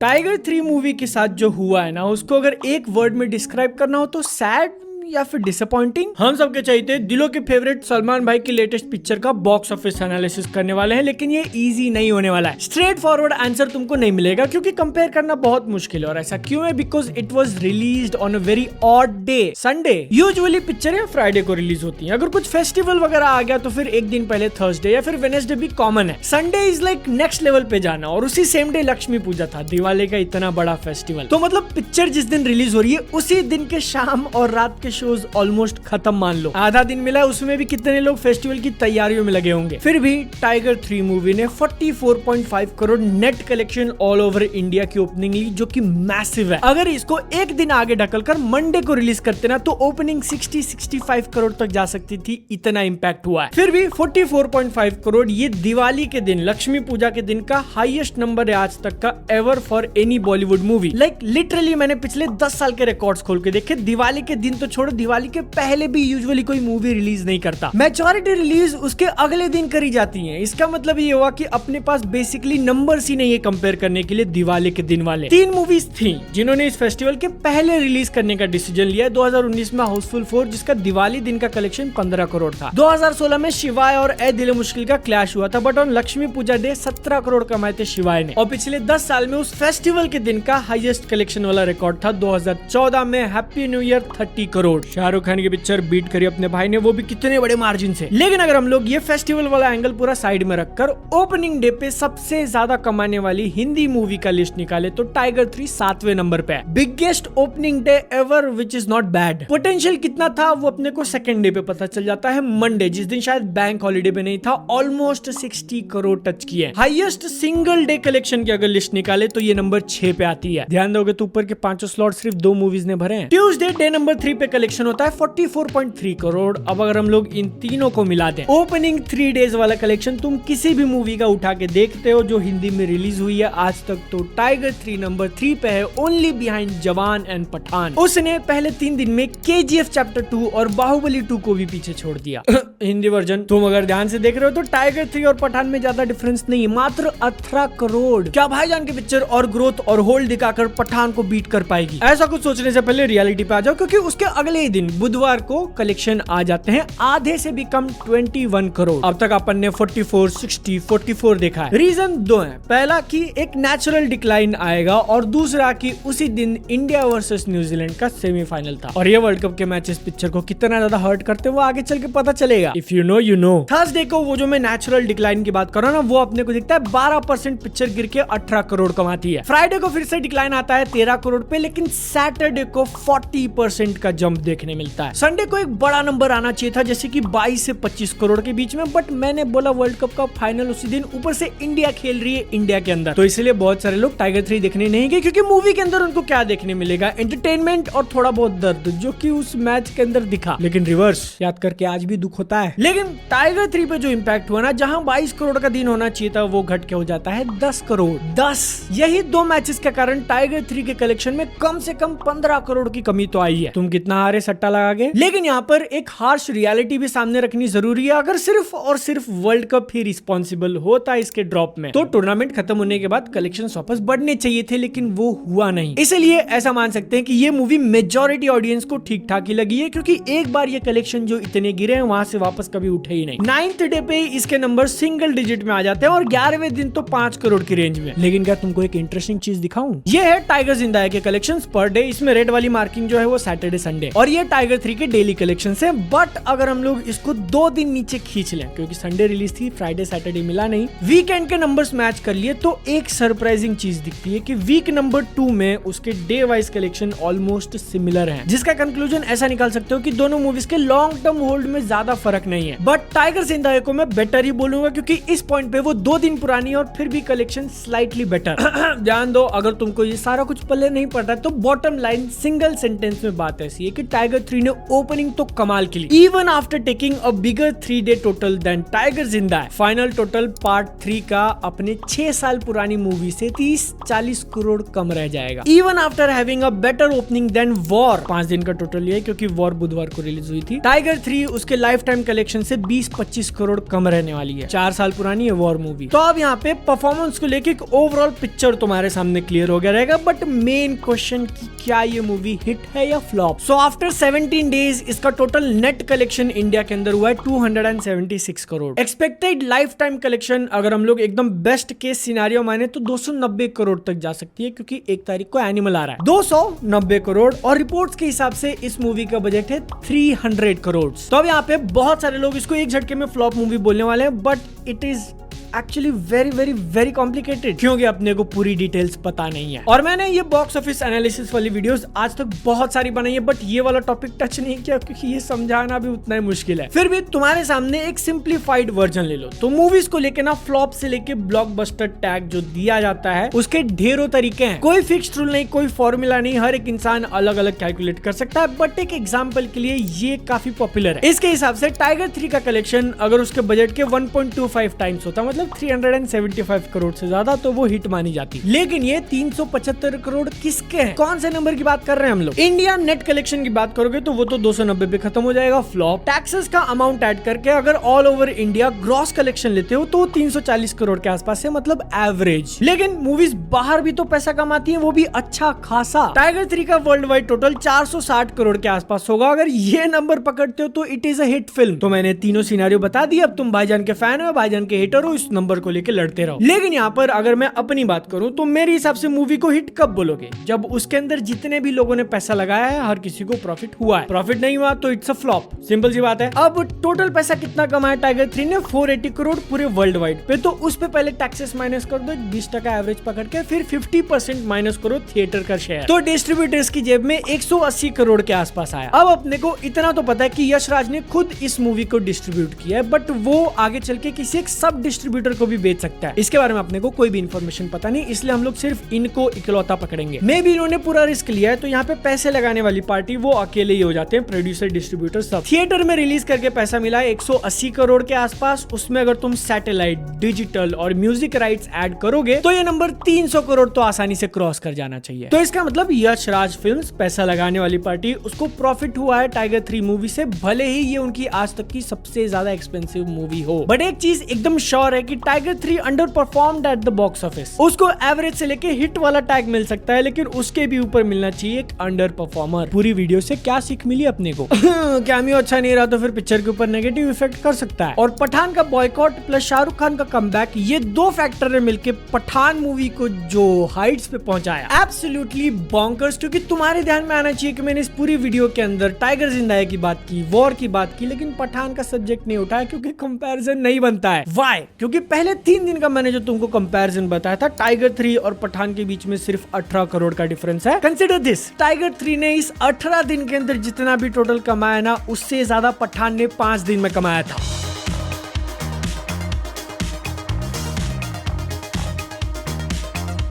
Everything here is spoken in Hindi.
टाइगर 3 मूवी के साथ जो हुआ है ना, उसको अगर एक वर्ड में डिस्क्राइब करना हो तो सैड या फिर डिसअपॉइंटिंग। हम सबके चाहिए दिलों के फेवरेट सलमान भाई की लेटेस्ट पिक्चर का बॉक्स ऑफिस एनालिसिस करने वाले हैं, लेकिन ये इजी नहीं होने वाला है। स्ट्रेट फॉरवर्ड आंसर तुमको नहीं मिलेगा क्योंकि कंपेयर करना बहुत मुश्किल है। और ऐसा क्यों है? Because it was released on a very odd day, Sunday. Usually पिक्चरें फ्राइडे को रिलीज होती हैं। अगर कुछ फेस्टिवल वगैरह आ गया तो फिर एक दिन पहले थर्सडे या फिर वेडनेसडे भी कॉमन है। Sunday is like next level पे जाना। और उसी सेम डे लक्ष्मी पूजा था, दिवाली का इतना बड़ा फेस्टिवल। तो मतलब पिक्चर जिस दिन रिलीज हो रही है उसी दिन के शाम और रात के शोज ऑलमोस्ट खत्म मान लो। आधा दिन मिला, उसमें भी कितने लोग फेस्टिवल की तैयारियों में लगे होंगे। फिर भी टाइगर 3 मूवी ने 44.5 crore net collection all over India की ओपनिंग ली, जो कि मैसिव है। अगर इसको एक दिन आगे ढकलकर मंडे को रिलीज करते ना तो ओपनिंग 60-65 करोड़ तक जा सकती थी, इतना इंपैक्ट हुआ है। फिर भी 44.5 करोड़ ये दिवाली के दिन, लक्ष्मी पूजा के दिन का हाईएस्ट नंबर है आज तक का ever for any Bollywood movie. Like literally मैंने पिछले 10 साल के रिकॉर्ड्स खोल के देखे। दिवाली के दिन तो छोड़ो, दिवाली के पहले भी यूजुअली कोई मूवी रिलीज नहीं करता। मेजॉरिटी रिलीज उसके अगले दिन करी जाती है। इसका मतलब ये हुआ कि अपने पास बेसिकली नंबर्स ही नहीं है कंपेयर करने के लिए दिवाली के दिन वाले। 3 मूवीज थी जिन्होंने इस फेस्टिवल के पहले रिलीज करने का डिसीजन लिया। 2019 में हाउसफुल 4 जिसका दिवाली दिन का कलेक्शन 15 करोड़ था। 2016 में शिवाय और ए दिल मुश्किल का क्लैश हुआ था, but on Lakshmi Puja day 17 crore कमाए थे शिवाय ने। और पिछले 10 साल में उस फेस्टिवल के दिन का हाईएस्ट कलेक्शन वाला रिकॉर्ड था 2014 में happy new year 30 crore. Shahrukh Khan की पिक्चर बीट करी अपने भाई ने, वो भी कितने बड़े मार्जिन से। लेकिन अगर हम लोग ये फेस्टिवल वाला एंगल पूरा साइड में रखकर ओपनिंग डे पे सबसे ज्यादा कमाने वाली हिंदी मूवी का लिस्ट निकाले तो टाइगर 3 7वें नंबर पे है। Biggest opening day ever, which is not bad. Potential कितना था वो अपने को सेकंड डे पे पता चल जाता है, मंडे, जिस दिन शायद बैंक हॉलिडे पे नहीं था। ऑलमोस्ट 60 करोड़ टच किए। हाईएस्ट सिंगल डे कलेक्शन की अगर लिस्ट निकाले तो ये नंबर 6 पे आती है। ध्यान दोगे तो ऊपर के 5 स्लॉट सिर्फ 2 मूवीज ने भरे हैं। ट्यूसडे डे नंबर 3 पे कलेक्शन होता है 44.3 करोड़। अब अगर हम लोग इन तीनों को मिला दें, ओपनिंग 3 डेज वाला कलेक्शन तुम किसी भी मूवी का उठा के देखते हो जो हिंदी में रिलीज हुई है आज तक, तो टाइगर 3 नंबर 3 पे है, ओनली बिहाइंड जवान एंड पठान। उसने पहले 3 दिन में KGF चैप्टर 2 और बाहुबली 2 को भी पीछे छोड़ दिया। हिंदी वर्जन तुम अगर ध्यान से देख रहे हो तो टाइगर 3 और पठान में ज्यादा डिफरेंस नहीं है, मात्र 18 करोड़। क्या भाईजान की पिक्चर और ग्रोथ और होल्ड दिखाकर पठान को बीट कर पाएगी? ऐसा कुछ सोचने से पहले रियलिटी पे आ जाओ, क्योंकि उसके अगले ही दिन बुधवार को कलेक्शन आ जाते हैं आधे से भी कम 21 करोड़। अब तक अपन ने 44, 60, 44 देखा है। रीजन 2 है। पहला कि एक नेचुरल डिक्लाइन आएगा और दूसरा कि उसी दिन इंडिया वर्सेस न्यूजीलैंड का सेमीफाइनल था। और ये वर्ल्ड कप के मैचेस पिक्चर को कितना ज्यादा हर्ट करते हैं वो आगे चल के पता चलेगा। If you know you know. Thursday को वो जो मैं नेचुरल डिक्लाइन की बात कर रहा हूँ ना, वो अपने को दिखता है 12% पिक्चर गिर के 18 करोड़ कमाती है। फ्राइडे को फिर से डिक्लाइन आता है 13 करोड़ पे, लेकिन सैटरडे को 40% का जंप देखने मिलता है। संडे को एक बड़ा नंबर आना चाहिए था, जैसे कि 22 से 25 करोड़ के बीच में, बट मैंने बोला वर्ल्ड कप का फाइनल उसी दिन, ऊपर से इंडिया खेल रही है इंडिया के अंदर, तो इसलिए बहुत सारे लोग टाइगर 3 देखने नहीं गए, क्योंकि मूवी के अंदर उनको क्या देखने मिलेगा? एंटरटेनमेंट और थोड़ा बहुत दर्द, जो कि उस मैच के अंदर दिखा। लेकिन रिवर्स याद करके आज भी दुख होता है। लेकिन टाइगर 3 पे जो इम्पैक्ट हुआ ना, जहां 22 करोड़ का दिन होना चाहिए था वो घट के हो जाता है 10 करोड़। 10 यही 2 मैचेस के कारण टाइगर 3 के कलेक्शन में कम से कम 15 करोड़ की कमी तो आई है। तुम कितना हारे सट्टा लगा गए। लेकिन यहाँ पर एक हार्श रियलिटी भी सामने रखनी जरूरी है। अगर सिर्फ और सिर्फ वर्ल्ड कप ही रिस्पॉन्सिबल होता इसके ड्रॉप में, तो टूर्नामेंट खत्म होने के बाद कलेक्शन वापस बढ़ने चाहिए थे, लेकिन वो हुआ नहीं। इसलिए ऐसा मान सकते हैं कि ये मूवी मेजॉरिटी ऑडियंस को ठीक ठाक ही लगी है, क्योंकि एक बार ये कलेक्शन जो इतने गिरे हैं वहां से वापस कभी उठे ही नहीं। 9th डे पे इसके नंबर सिंगल डिजिट में आ जाते हैं और 11वें दिन तो 5 करोड़ की रेंज में। लेकिन क्या तुमको एक इंटरेस्टिंग चीज दिखाऊं? ये है टाइगर जिंदा है के कलेक्शंस पर डे। इसमें रेड वाली मार्किंग जो है वो सैटरडे संडे, और ये टाइगर 3 के डेली कलेक्शन है। बट अगर हम लोग इसको 2 दिन नीचे खींच लें, क्योंकि संडे रिलीज थी, फ्राइडे सैटरडे मिला नहीं, वीकेंड के नंबर्स मैच कर लिए, तो एक सरप्राइजिंग चीज दिखती है कि वीक नंबर 2 में उसके day wise collection almost similar हैं, जिसका कंक्लूजन ऐसा निकाल सकते हो कि दोनों मूवीज के लॉन्ग टर्म होल्ड में ज्यादा फर्क नहीं है। बट टाइगर जिंदा है को मैं बेटर ही बोलूंगा, क्योंकि इस पॉइंट पे वो 2 दिन पुरानी है और फिर भी कलेक्शन स्लाइटली बेटर। ध्यान दो, अगर तुमको ये सारा कुछ पल्ले नहीं पड़ता तो बॉटम लाइन सिंगल सेंटेंस में बात ऐसी है कि टाइगर 3 ने ओपनिंग तो कमाल की ली, even after taking a bigger 3 day total than Tiger Zinda Hai. Final total part 3 का अपने 6 साल पुरानी मूवी से 30-40 करोड़ कम रह जाएगा, even after having a better opening than War. 5 दिन का टोटल ये है क्योंकि वॉर बुधवार को रिलीज हुई थी। टाइगर 3 उसके लाइफ टाइम कलेक्शन से 20-25 करोड़ कम रहने वाली है। 4 साल पुरानी है वॉर मूवी। तो अब यहाँ पे परफॉर्मेंस को लेके एक ओवरऑल पिक्चर तुम्हारे सामने क्लियर हो गया रहेगा, बट मेन क्वेश्चन की क्या ये मूवी हिट है या फ्लॉप। सो आफ्टर 17 डेज इसका टोटल नेट कलेक्शन इंडिया के अंदर हुआ है 276 crore. Expected life time collection अगर हम लोग एकदम बेस्ट केस सिनेरियो माने तो 290 करोड़ तक जा सकती है, क्योंकि 1 तारीख को एनिमल आ रहा है। 290 करोड़ और रिपोर्ट्स के हिसाब से इस मूवी का बजट है 300 करोड़। तो अब यहाँ पे बहुत सारे लोग इसको एक झटके में फ्लॉप मूवी बोलने वाले हैं, but it is actually very very very complicated, क्योंकि अपने को पूरी डिटेल्स पता नहीं है। और मैंने ये बॉक्स ऑफिस एनालिसिस वाली वीडियोस आज तक बहुत सारी बनाई है, बट ये वाला टॉपिक टच नहीं किया क्योंकि ये समझाना भी उतना ही मुश्किल है। फिर भी तुम्हारे सामने एक सिंप्लीफाइड वर्जन ले लो। तो मूवीज को लेके ना फ्लॉप से लेके ब्लॉकबस्टर टैग जो दिया जाता है उसके ढेरों तरीके हैं। कोई फिक्स्ड रूल नहीं, कोई फॉर्मूला नहीं, हर एक इंसान अलग अलग कैलकुलेट कर सकता है। बट एक एग्जाम्पल के लिए ये काफी पॉपुलर है। इसके हिसाब से टाइगर 3 का कलेक्शन अगर उसके बजट के 1.25 टाइम्स होता, मतलब 375 करोड़ से ज्यादा, तो वो हिट मानी जाती। लेकिन ये 375 करोड़ किसके हैं? कौन से नंबर की बात कर रहे हैं हम लोग? इंडिया नेट कलेक्शन की बात करोगे तो वो तो 290 पे खत्म हो जाएगा, फ्लॉप। टैक्सेस का अमाउंट ऐड करके अगर all over India gross collection लेते हो तो 340 करोड़ के आसपास है, मतलब एवरेज। लेकिन मूवीज बाहर भी तो पैसा कमाती है, वो भी अच्छा खासा। टाइगर 3 का वर्ल्ड वाइड टोटल 460 करोड़ के आसपास होगा। अगर ये नंबर पकड़ते हो तो it is a hit film. तो मैंने तीनों सिनेरियो बता दिए। अब तुम भाईजान के फैन हो, भाईजान के हेटर हो, इस नंबर को लेके लड़ते रहो। लेकिन यहाँ पर अगर मैं अपनी बात करूं तो मेरे हिसाब से मूवी को हिट कब बोलोगे? जब उसके अंदर जितने भी लोगों ने पैसा लगाया है हर किसी को प्रॉफिट हुआ है। प्रॉफिट नहीं हुआ तो इट्स अ फ्लॉप, सिंपल सी बात है। अब टोटल पैसा कितना कमाया टाइगर 3 ने? 480 करोड़ पूरे वर्ल्ड वाइड पे। तो उस पे पहले टैक्सेस माइनस कर दो, 20% एवरेज पकड़ के, फिर 50% माइनस करो थिएटर का शेयर, तो डिस्ट्रीब्यूटर्स की जेब में 180 करोड़ के आसपास आया। अब अपने को इतना तो पता है कि यश राज ने खुद इस मूवी को डिस्ट्रीब्यूट किया है, बट वो आगे चल के किसी एक सब डिस्ट्रीब्यूटर को भी बेच सकता है। इसके बारे में अपने को कोई भी इंफॉर्मेशन पता नहीं, इसलिए हम लोग सिर्फ इनको इकलौता पकड़ेंगे। मे भी इन्होंने पूरा रिस्क लिया है, तो यहाँ पे पैसे लगाने वाली पार्टी वो अकेले ही हो जाते हैं, प्रोड्यूसर डिस्ट्रीब्यूटर सब। थिएटर में रिलीज करके पैसा मिला है 180 करोड़ के आसपास। उसमें अगर तुम सैटेलाइट, डिजिटल और म्यूजिक राइट्स ऐड करोगे तो ये नंबर 300 करोड़ तो आसानी से क्रॉस कर जाना चाहिए। तो इसका मतलब यश राज फिल्म्स, पैसा लगाने वाली पार्टी, उसको प्रॉफिट हुआ है टाइगर 3 मूवी से, भले ही ये उनकी आज तक की सबसे ज्यादा एक्सपेंसिव मूवी हो। बट एक चीज एकदम श्योर है कि tiger 3 under performed at the box office. उसको एवरेज से लेके हिट वाला टैग मिल सकता है, लेकिन उसके भी ऊपर मिलना चाहिए एक अंडर परफॉर्मर। पूरी वीडियो से क्या सीख मिली अपने को? कैमियो अच्छा नहीं रहा तो फिर पिक्चर के ऊपर नेगेटिव इफेक्ट कर सकता है। और पठान का बॉयकॉट प्लस शाहरुख खान का कमबैक, ये दो फैक्टर ने मिलकर पठान मूवी को जो हाइट्स पे पहुंचाया, एब्सोल्युटली बॉन्कर्स। क्योंकि तुम्हारे ध्यान में आना चाहिए कि मैंने इस पूरी वीडियो के अंदर टाइगर जिंदा है की बात की, वॉर की बात की, लेकिन पठान का सब्जेक्ट नहीं उठाया, क्योंकि कंपैरिजन नहीं बनता है। व्हाई? क्योंकि पहले 3 दिन का मैंने जो तुमको कंपैरिजन बताया था, टाइगर 3 और पठान के बीच में सिर्फ 18 करोड़ का डिफरेंस है। कंसिडर दिस, टाइगर 3 ने इस 18 दिन के अंदर जितना भी टोटल कमाया ना, उससे ज्यादा पठान ने 5 दिन में कमाया था।